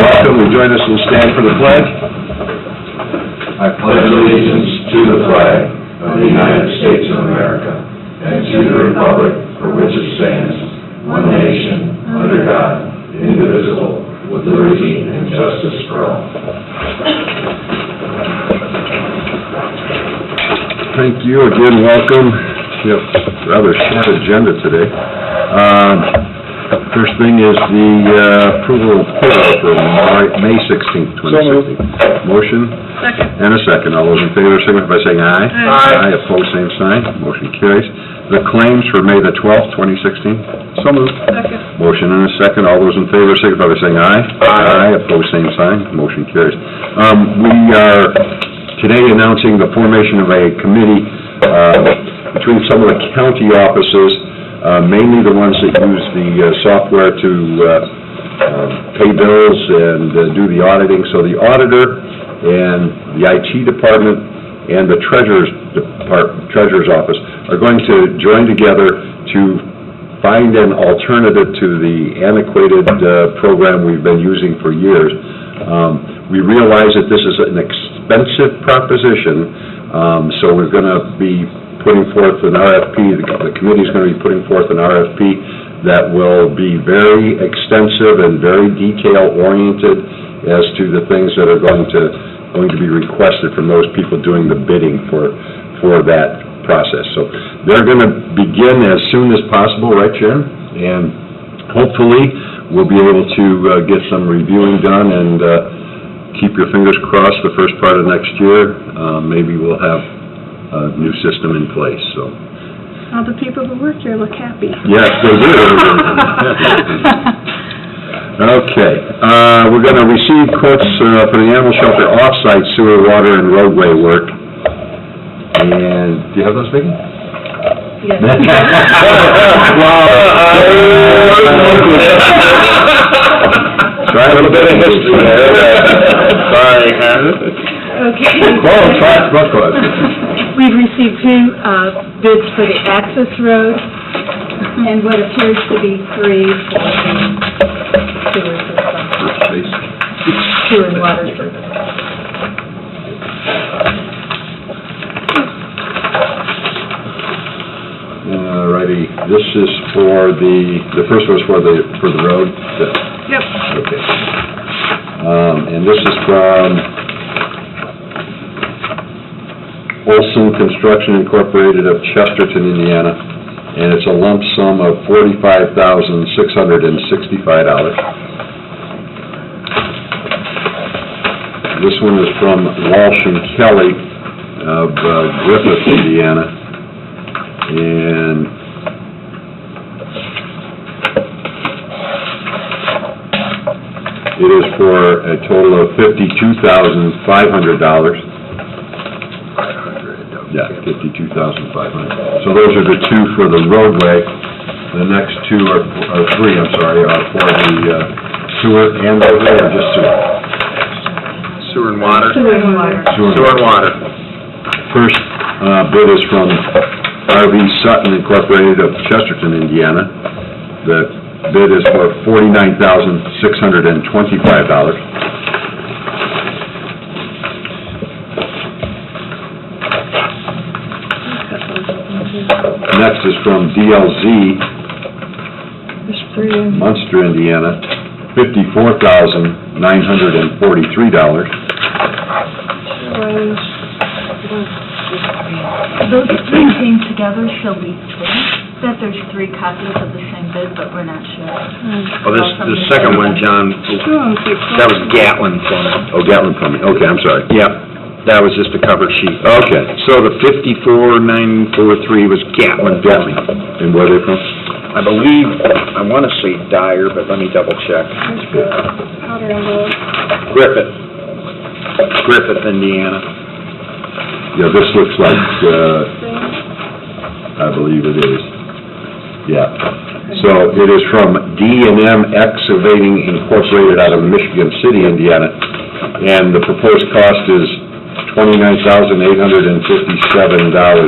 welcome. We join us and stand for the pledge. I pledge allegiance to the flag of the United States of America and to the republic for which it stands, one nation, under God, indivisible, with liberty and justice for all. Thank you again. Welcome. We have a rather short agenda today. First thing is the approval of payroll for May 16th, 2016. Motion? Second. And a second. All those in favor signify by saying aye. Aye. Opposed, same sign. Motion carries. The claims for May the 12th, 2016. So moved. Second. Motion and a second. All those in favor signify by saying aye. Aye. Opposed, same sign. Motion carries. We are today announcing the formation of a committee between some of the county offices, mainly the ones that use the software to pay bills and do the auditing. So the auditor and the IT department and the treasurer's office are going to join together to find an alternative to the antiquated program we've been using for years. We realize that this is an expensive proposition, so we're going to be putting forth an RFP. The committee is going to be putting forth an RFP that will be very extensive and very detail-oriented as to the things that are going to be requested from those people doing the bidding for that process. So they're going to begin as soon as possible, right, Sharon? And hopefully we'll be able to get some reviewing done and keep your fingers crossed the first part of next year. Maybe we'll have a new system in place. So All the people who work here look happy. yes, they do. Okay. We're going to receive quotes for the animal shelter off-site sewer, water, and roadway work. And do you have those, Vicki? Yes. Try a little bit of history there. Sorry, Okay. We've received two bids for the access road and what appears to be three for the sewer system. Sewer and water service. Alrighty, this is for the first one's for the road? Yep. Okay. And this is from Olson Construction Incorporated of Chesterton, Indiana, and it's a lump sum of $45,665. This one is from Walsh and Kelly of Griffith, Indiana, and it is for a total of $52,500. Yeah, $52,500. So those are the two for the roadway. The next two are three for the sewer and roadway, or just sewer? Sewer and water? Sewer and water. Sewer and water. First bid is from R.V. Sutton Incorporated of Chesterton, Indiana. The bid is for $49,625. Next is from DLZ, Munster, Indiana, $54,943. Those three came together, shall we think that there's three copies of the same bid, but we're not sure. Well, the second one, John, that was Gatlin Plumbing. Oh, Gatlin Plumbing, okay, I'm sorry. Yeah, that was just a cover sheet. Okay. So the 54,943 was Gatlin Plumbing. And where are they from? I believe, I want to say Dyer, but let me double check. Powder envelope. Griffith, Indiana. Yeah, this looks like, I believe it is. Yeah. So it is from D&M Excavating Incorporated out of Michigan City, Indiana. And the proposed cost is $29,857.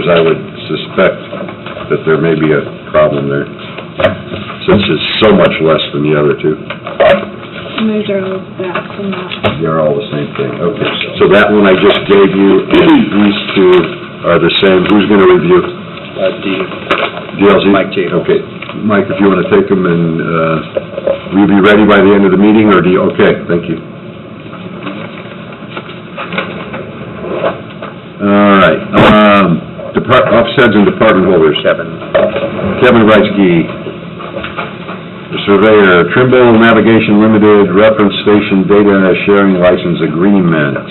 I would suspect that there may be a problem there, since it's so much less than the other two. And these are all back from that. They're all the same thing, okay. So that one I just gave you, and these two are the same. Who's gonna review? DLZ? Mike T. Okay. Mike, if you wanna take them and, will you be ready by the end of the meeting, or do you, okay, thank you. All right, offsets and department holders. Kevin Reitsky, the surveyor, Trimble Navigation Limited, reference station data sharing license agreement.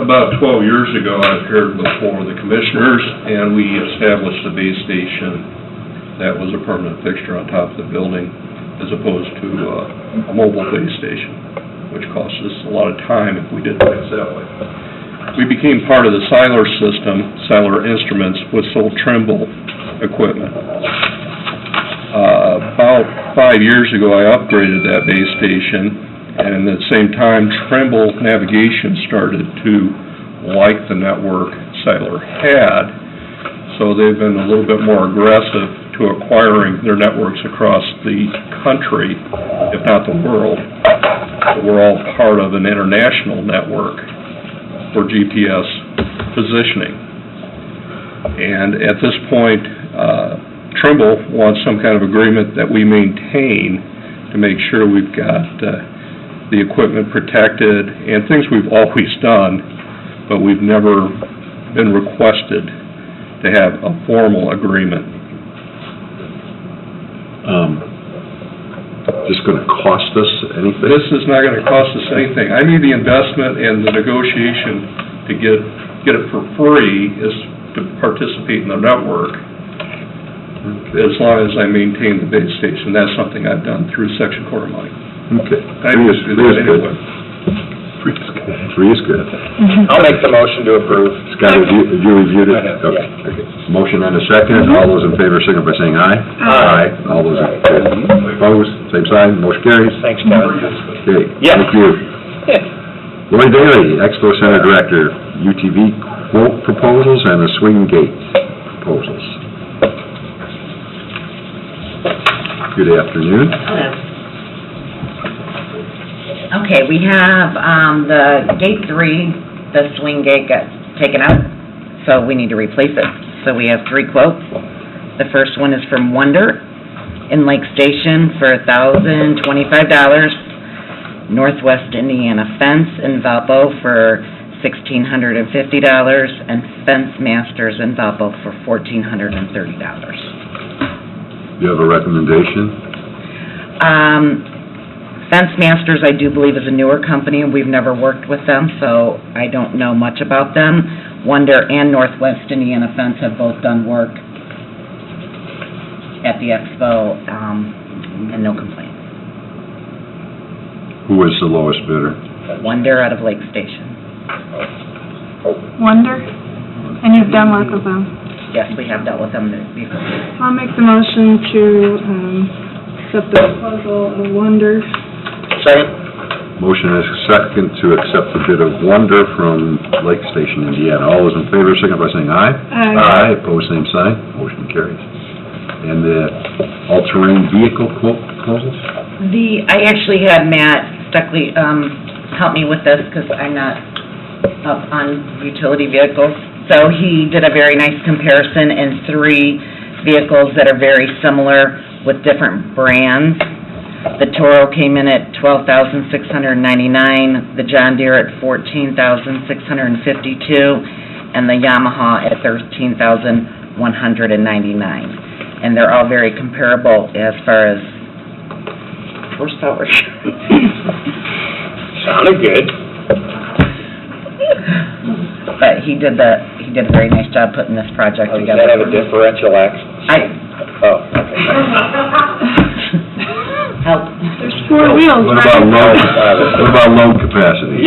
About 12 years ago, I appeared before the commissioners, and we established a base station that was a permanent fixture on top of the building, as opposed to a mobile base station, which cost us a lot of time if we did things that way. We became part of the Siler system, Siler Instruments, which sold Trimble equipment. About 5 years ago, I upgraded that base station, and at the same time, Trimble Navigation started to like the network Siler had, so they've been a little bit more aggressive to acquiring their networks across the country, if not the world. So we're all part of an international network for GPS positioning. And at this point, Trimble wants some kind of agreement that we maintain to make sure we've got the equipment protected and things we've always done, but we've never been requested to have a formal agreement. This gonna cost us anything? This is not going to cost us anything. I need the investment and the negotiation to get it for free is to participate in the network. As long as I maintain the base station, that's something I've done through section quarter money. Okay. I used to do that anyway. Free is good. I'll make the motion to approve. Scott, have you reviewed it? Yeah. Okay. Motion and a second. All those in favor, signify by saying aye. Aye. All those opposed, same sign, motion carries. Thanks, Kevin. Okay, Yeah. thank you. Lloyd Daly, Expo Center Director, UTV quote proposals and the swing gate proposals. Good afternoon. Okay, we have, the gate 3, the swing gate got taken out, so we need to replace it. So we have 3 quotes. The first one is from Wonder in Lake Station for $1,025. Northwest Indiana Fence in Valpo for $1,650, and Fence Masters in Valpo for $1,430. Do you have a recommendation? Fence Masters, I do believe, is a newer company, and we've never worked with them, so I don't know much about them. Wonder and Northwest Indiana Fence have both done work at the expo, and no complaints. Who was the lowest bidder? Wonder out of Lake Station. Wonder? And you've done work with them? Yes, we have dealt with them before. I'll make the motion to, accept the proposal of Wonder. Second. Motion and a second to accept the bid of Wonder from Lake Station, Indiana. All those in favor, signify by saying aye. Aye. Opposed, same sign. Motion carries. And the all-terrain vehicle quote proposals? I actually had Matt Stuckley, help me with this, because I'm not up on utility vehicles. So he did a very nice comparison in 3 vehicles that are very similar with different brands. The Toro came in at $12,699, the John Deere at $14,652, and the Yamaha at $13,199. And they're all very comparable as far as horsepower. Sounded good. But he did a very nice job putting this project Does together. that have a differential axle? Oh, okay. Help. There's 4 wheels, What right? about load capacity?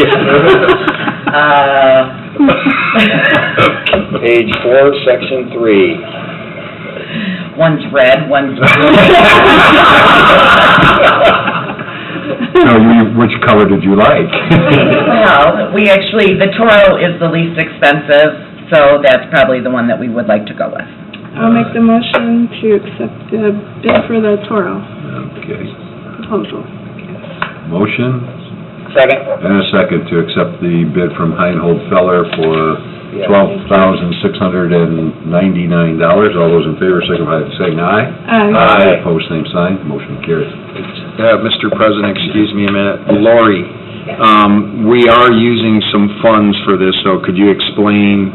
Page 4, section 3. One's red, one's blue. So which color did you like? Well, the Toro is the least expensive, so that's probably the one that we would like to go with. I'll make the motion to accept the bid for the Toro Okay. proposal. Motion Second. and a second to accept the bid from Heinhold Feller for $12,699. All those in favor, signify by saying aye. Aye. Opposed, same sign. Motion carries. Mr. President, excuse me a minute. Lori, we are using some funds for this, so could you explain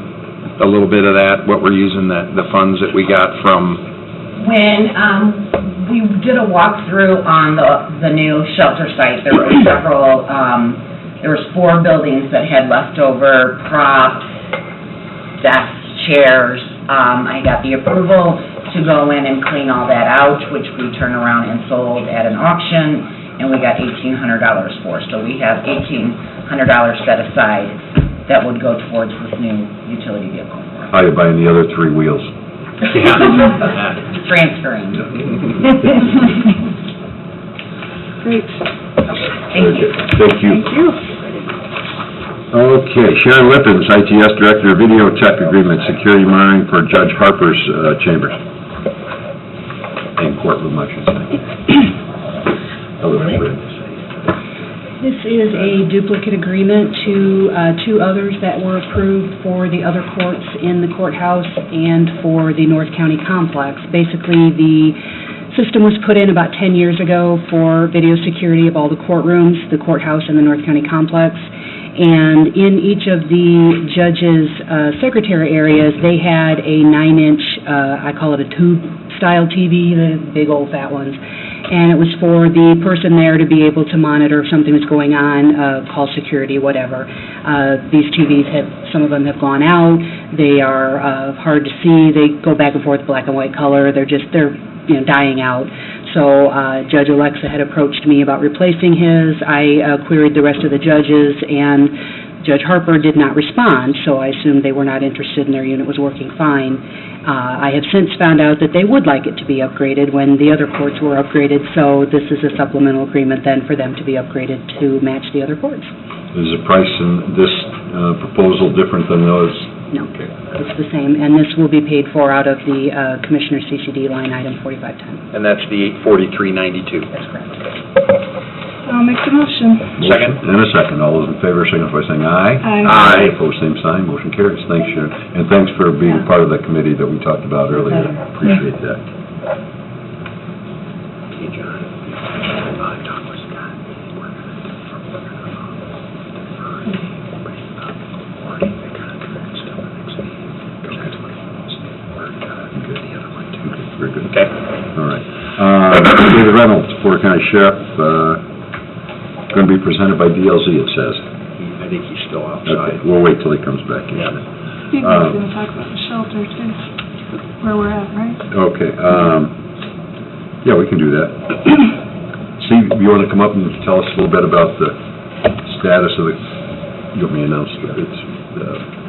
a little bit of that, what we're using the funds that we got from? When, we did a walkthrough on the new shelter site, there were several, there was 4 buildings that had leftover props, desks, chairs. I got the approval to go in and clean all that out, which we turned around and sold at an auction, and we got $1,800 for. So we have $1,800 set aside that would go towards this new utility vehicle. How you buying the other 3 wheels? Transferring. Great. Thank you. Thank you. Thank you. Okay, Sharon Lippens, ITS Director, Video Tech Agreement, Security Monitoring for Judge Harper's chambers. In courtroom, I should say. This is a duplicate agreement to 2 others that were approved for the other courts in the courthouse and for the North County complex. Basically, the system was put in about 10 years ago for video security of all the courtrooms, the courthouse, and the North County complex. And in each of the judges' secretary areas, they had a 9-inch, I call it a tube-style TV, the big old fat ones. And it was for the person there to be able to monitor if something was going on, call security, whatever. These TVs some of them have gone out. They are hard to see. They go back and forth, black and white color. They're dying out. So Judge Alexa had approached me about replacing his. I queried the rest of the judges, and Judge Harper did not respond, so I assumed they were not interested and their unit was working fine. I have since found out that they would like it to be upgraded when the other courts were upgraded, so this is a supplemental agreement then for them to be upgraded to match the other courts. Is the price in this proposal different than those? No, it's the same, and this will be paid for out of the Commissioner's CCD line item 4510. And that's the $843.92. That's correct. I'll make the motion. Second. And a second. All those in favor, signify by saying aye. Aye. Opposed, same sign. Motion carries. Thanks, Sharon. And thanks for being part of the committee that we talked about earlier. Appreciate that. Very good. Okay. All right. David Reynolds, Porter County Sheriff, going to be presented by DLZ, it says. I think he's still Okay, outside. we'll wait till he comes back in. Yeah. I think we're going to talk about the shelter, too, where we're at, right? Okay, yeah, we can do that. Steve, you want to come up and tell us a little bit about the status of the, you want me to announce the bids?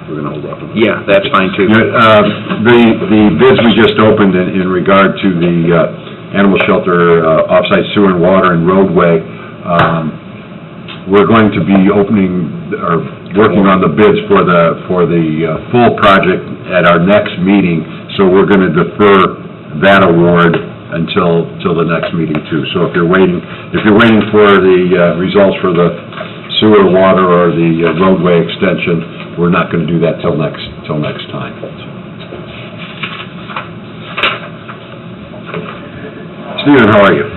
We're going to hold off on that. Yeah, that's fine, too. The bids we just opened in regard to the animal shelter, offsite sewer and water and roadway, we're going to be opening, or working on the bids for the full project at our next meeting, so we're going to defer that award until the next meeting, too. So if you're waiting for the results for the sewer, water, or the roadway extension, we're not going to do that till next time. Stephen, how are you?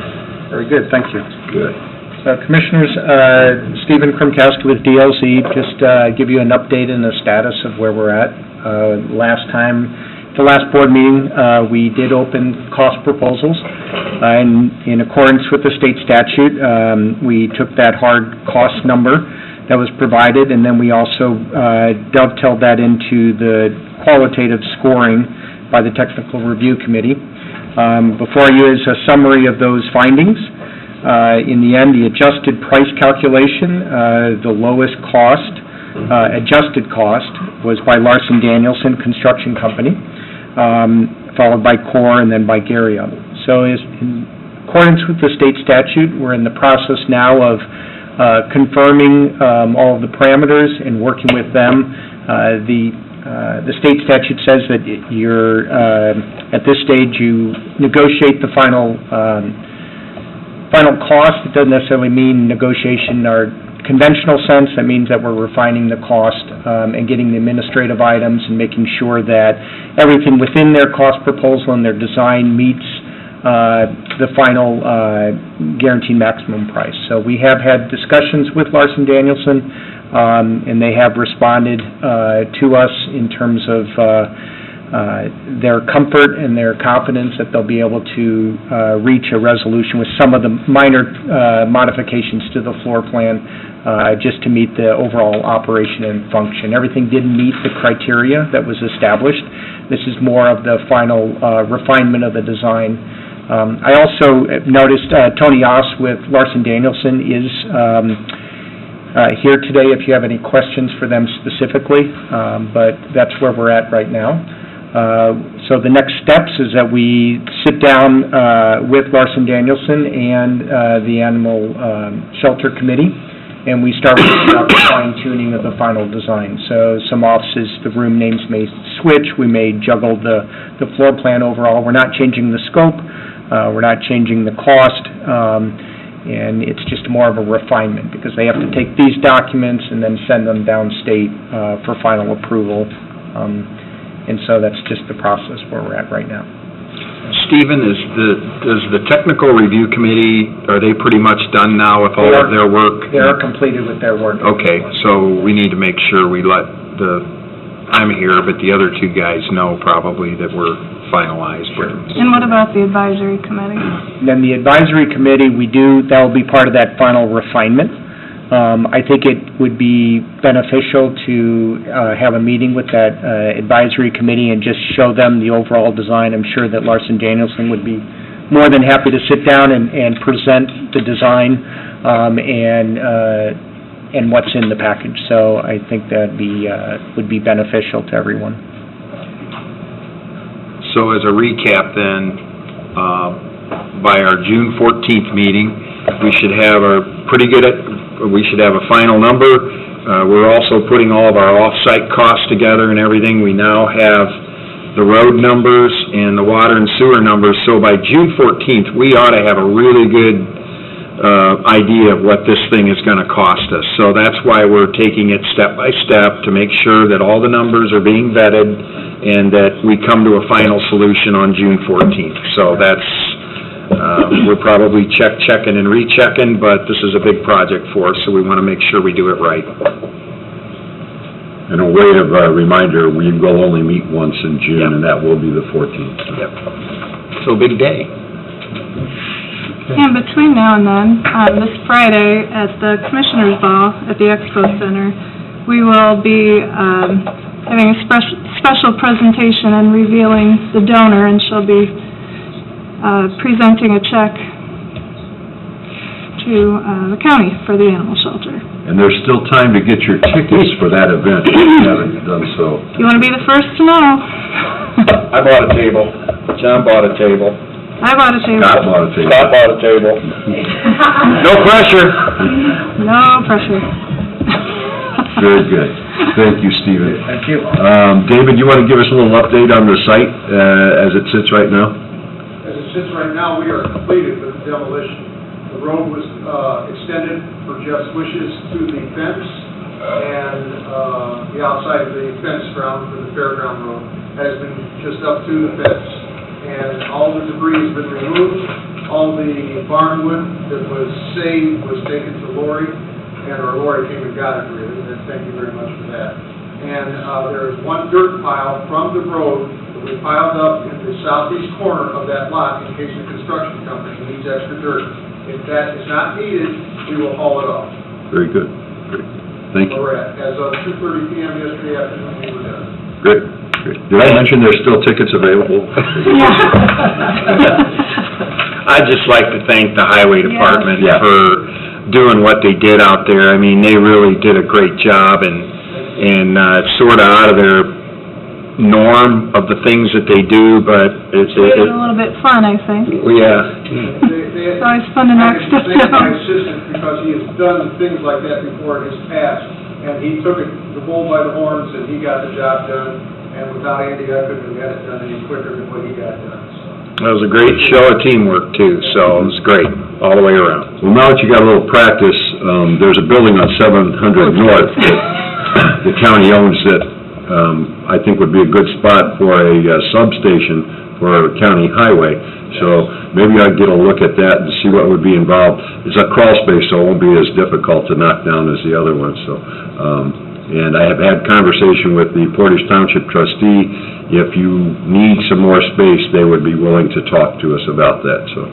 Very good, thank you. Good. Commissioners, Stephen Krumkowski with DLZ, just give you an update in the status of where we're at. The last board meeting, we did open cost proposals, and in accordance with the state statute, we took that hard cost number that was provided, and then we also dovetailed that into the qualitative scoring by the Technical Review Committee. Before you is a summary of those findings. In the end, the adjusted price calculation, the lowest cost, adjusted cost, was by Larson Danielson Construction Company, followed by Core and then by Gario. So in accordance with the state statute, we're in the process now of confirming all of the parameters and working with them. The state statute says that at this stage, you negotiate the final final cost, it doesn't necessarily mean negotiation or conventional sense. That means that we're refining the cost and getting the administrative items and making sure that everything within their cost proposal and their design meets the final guaranteed maximum price. So we have had discussions with Larson Danielson, and they have responded to us in terms of their comfort and their confidence that they'll be able to reach a resolution with some of the minor modifications to the floor plan just to meet the overall operation and function. Everything did meet the criteria that was established. This is more of the final refinement of the design. I also noticed Tony Oss with Larson Danielson is here today if you have any questions for them specifically, but that's where we're at right now. So the next steps is that we sit down with Larson Danielson and the Animal Shelter Committee, and we start with the fine-tuning of the final design. So some offices, the room names may switch, we may juggle the floor plan overall. We're not changing the scope, we're not changing the cost, and it's just more of a refinement, because they have to take these documents and then send them downstate for final approval. And so that's just the process where we're at right now. Stephen, does the technical review committee, are they pretty much done now with all of their work? They are completed with their work. Okay, so we need to make sure we let I'm here, but the other two guys know probably that we're finalized. And what about the advisory committee? Then the advisory committee, that will be part of that final refinement. I think it would be beneficial to have a meeting with that advisory committee and just show them the overall design. I'm sure that Larson Danielson would be more than happy to sit down and present the design and what's in the package. So I think that would be beneficial to everyone. So as a recap then, by our June 14th meeting, we should have we should have a final number. We're also putting all of our off-site costs together and everything. We now have the road numbers and the water and sewer numbers. So by June 14th, we ought to have a really good idea of what this thing is going to cost us. So that's why we're taking it step by step to make sure that all the numbers are being vetted and that we come to a final solution on June 14th. So that's we're probably checking and rechecking, but this is a big project for us, so we want to make sure we do it right. And a way of reminder, we will only meet once in June, and that will be the 14th. Yep. So big day. And between now and then, this Friday at the Commissioners' Ball at the Expo Center, we will be having a special presentation and revealing the donor, and she'll be presenting a check to the county for the animal shelter. And there's still time to get your tickets for that event if you haven't done so. You want to be the first to know. I bought a table. John bought a table. I bought a table. Scott bought a table. Scott bought a table. No pressure. No pressure. Very good. Thank you, Stephen. Thank you. David, you want to give us a little update on the site as it sits right now? As it sits right now, we are completed with the demolition. The road was extended for Jeff's wishes to the fence, and the outside of the fence ground for the fairground road has been just up to the fence. And all the debris has been removed. All the barn wood that was saved was taken to Lori, and our Lori came and got it really, and thank you very much for that. And there is one dirt pile from the road that we piled up in the southeast corner of that lot in case the construction company needs extra dirt. If that is not needed, we will haul it off. Very good. Great. Thank you. We're at, as of 2:30 p.m. yesterday afternoon, we were done. Great. Great. Did I mention there's still tickets available? I'd just like to thank the Highway Department Yeah. for doing what they did out there. I mean, they really did a great job, and sort of out of their norm of the things that they do, but It's a little bit fun, I think. Yeah. It's always fun to knock stuff I thank my down. assistant because he has done things like that before in his past, and he took the bull by the horns and he got the job done, and without Andy, I couldn't have got it done any quicker than what he got done, so. It was a great show of teamwork, too, so it was great. all the way around. Well, now that you got a little practice, there's a building on 700 North that the county owns that I think would be a good spot for a substation for a county highway. So maybe I'd get a look at that and see what would be involved. It's a crawl space, so it won't be as difficult to knock down as the other ones, so. And I have had conversation with the Portage Township trustee. If you need some more space, they would be willing to talk to us about that, so.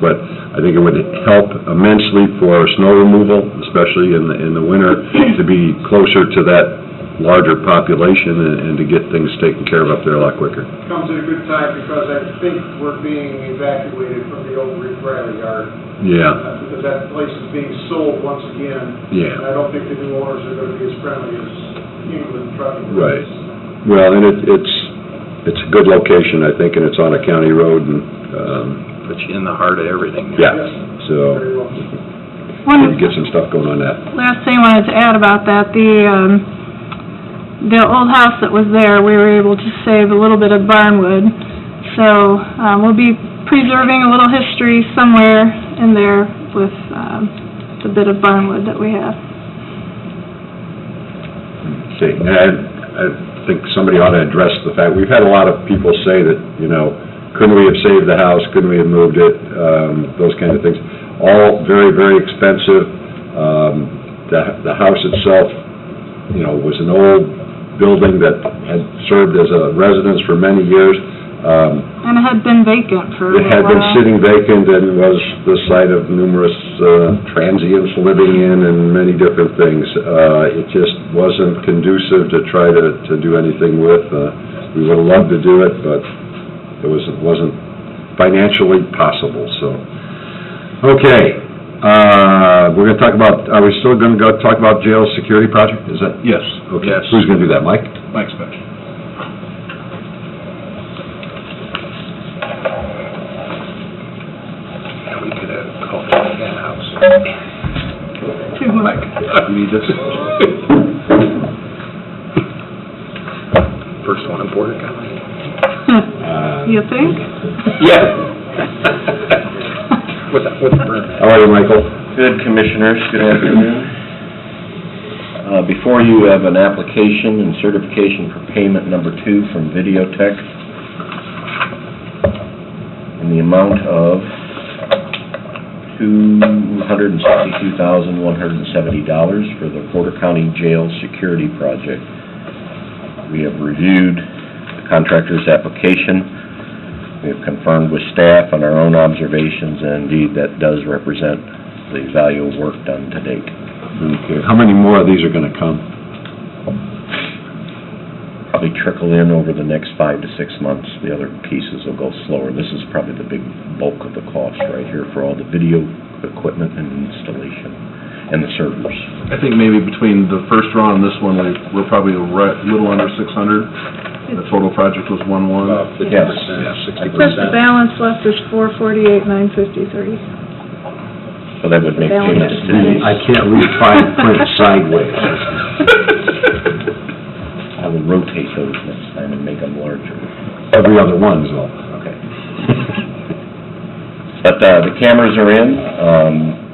But I think it would help immensely for snow removal, especially in the winter, to be closer to that larger population and to get things taken care of up there a lot quicker. Comes at a good time because I think we're being evacuated from the old Rick Riley yard. Yeah, Because that place is being sold once again. Yeah. And I don't think the new owners are going to be as friendly as England Trucking. Right. Well, and it's a good location, I think, and it's on a county road, and, Put you in the heart of everything. yeah, Very so, One we can get some stuff going on that. last thing I wanted to add about that, the old house that was there, we were able to save a little bit of barnwood. So, we'll be preserving a little history somewhere in there with, the bit of barnwood that we have. Okay, and I think somebody ought to address the fact, we've had a lot of people say that, couldn't we have saved the house, couldn't we have moved it, those kind of things. All very, very expensive. The house itself, was an old building that had served as a residence for many years. And it had been vacant for a It had been while. sitting vacant and was the site of numerous transients living in and many different things. It just wasn't conducive to try to do anything with. We would have loved to do it, but it wasn't financially possible, so. Okay, we're gonna talk about, are we still gonna go talk about jail security project? Is that? Yes. Okay, Yes. who's gonna do that, Mike? Mike's back. Yeah, we could have called it that house. Mike, you need this? First one in Porter County. You think? Yeah. With the burn. How are you, Michael? Good, Commissioners, good afternoon. Before you have an application and certification for payment number 2 from Videotech in the amount of $262,170 for the Porter County Jail Security Project. We have reviewed the contractor's application. We have confirmed with staff on our own observations, and indeed, that does represent the value of work done to date. Okay, how many more of these are gonna come? Probably trickle in over the next 5 to 6 months. The other pieces will go slower. This is probably the big bulk of the cost right here for all the video equipment and installation, and the servers. I think maybe between the first round and this one, we're probably a little under 600. The total project was 1-1. Yes. It says the balance left is $448,953. So that would make payments to these. I can't read fine print sideways. I will rotate those next time and make them larger. Every other one's though. Okay. But the cameras are in.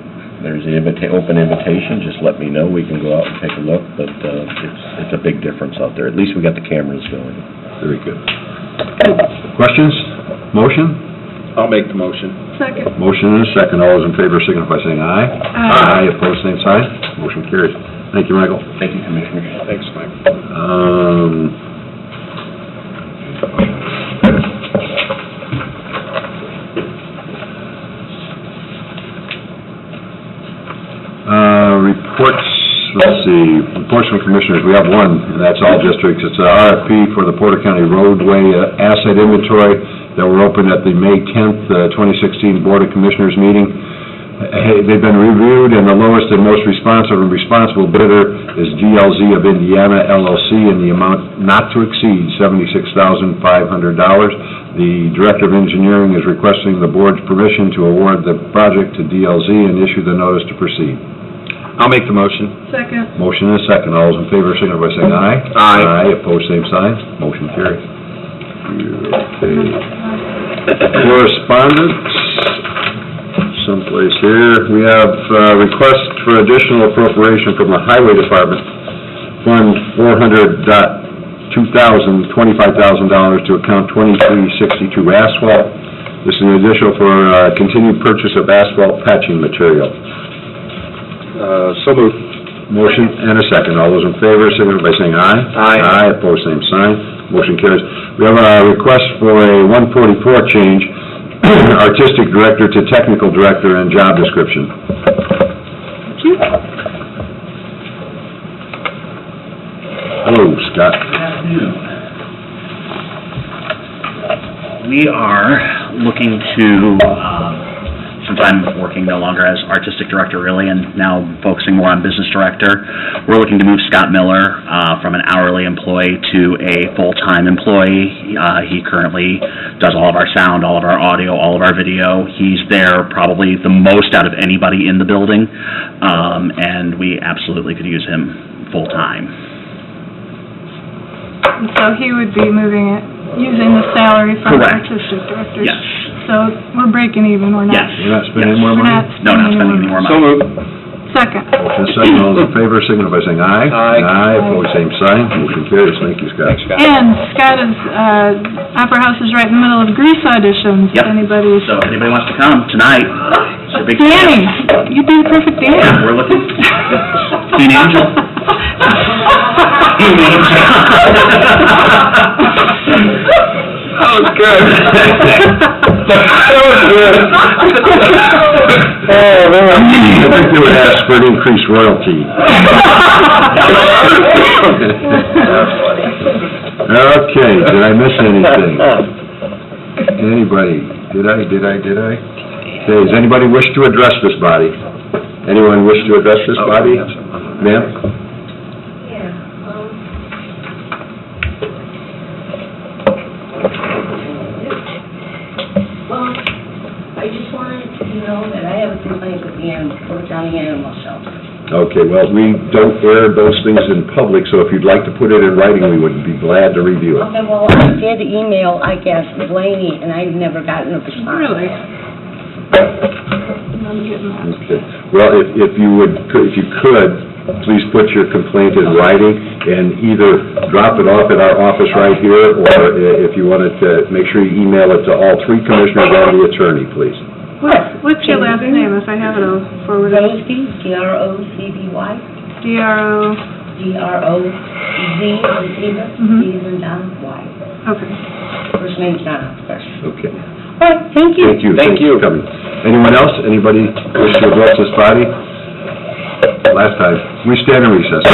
There's the open invitation. Just let me know. We can go out and take a look. But it's a big difference out there. At least we got the cameras going. Very good. Questions? Motion? I'll make the motion. Second. Motion and a second. All those in favor signify by saying aye. Aye. Opposed, same sign. Motion carries. Thank you, Michael. Thank you, Commissioners. Thanks, Mike. Reports, let's see, reports from commissioners, we have one, and that's all districts. It's an RFP for the Porter County roadway asset inventory that were opened at the May 10th, 2016 Board of Commissioners meeting. They've been reviewed, and the lowest and most responsive and responsible bidder is GLZ of Indiana LLC in the amount not to exceed $76,500. The Director of Engineering is requesting the board's permission to award the project to DLZ and issue the notice to proceed. I'll make the motion. Second. Motion and a second. All those in favor signify by saying aye. Aye. Aye, opposed, same sign. Motion carries. Okay. Correspondence. someplace here. We have request for additional appropriation from the Highway Department, Fund 400.25,000 to account 2362 asphalt. This is an additional for continued purchase of asphalt patching material. So moved. Motion and a second. All those in favor, signify by saying aye. Aye. Aye, opposed, same sign. Motion carries. We have a request for a 144 change, artistic director to technical director and job description. Hello, Scott. We are looking to, since I'm working no longer as artistic director really, and now focusing more on business director, we're looking to move Scott Miller from an hourly employee to a full-time employee. He currently does all of our sound, all of our audio, all of our video. He's there probably the most out of anybody in the building, and we absolutely could use him full-time. And so he would be moving it, using the salary from the Correct. artistic director. Yes. So we're breaking even, we're not. Yes. You're not spending any more We're money? not No, not spending any spending more So money. moved. Second. Motion second. All those in favor, signify by saying aye. Aye. Aye, opposed, same sign. Motion carries. Thank you, Scott. Thanks, Scott. And Scott is, Opera House is right in the middle of Grease auditions. Yep. Anybody's... So if anybody wants to come tonight, it's a big Danny, you'd be the perfect Danny. Yeah, we're looking. Teen Angel. Teen Angel. That was good. That was good. Oh, man. I think they would ask for an increased royalty. Okay, did I miss anything? Anybody? Did I? Okay, does anybody wish to address this body? Anyone wish to address this body? Ma'am? I just wanted to know that I have a complaint with the Porter County Animal Shelter. Okay, well, we don't air those things in public, so if you'd like to put it in writing, we would be glad to review it. Okay, well, I did email, I guess, Blaney, and I've never gotten a response. Really? Okay, well, if you could, please put your complaint in writing and either drop it off at our office right here, or if you wanted to, make sure you email it to all three commissioners and the attorney, please. What's your last name? If I have it, I'll forward it. Roseby, D-R-O-C-B-Y. D-R-O... D-R-O-Z, Zebra, Mhm. D as in Don, Y. Okay. First name's Donna, first. Okay. All right, thank you. Thank you. Thanks for coming. Anyone else? Anybody wish to address this body? Last time. We stand in recess.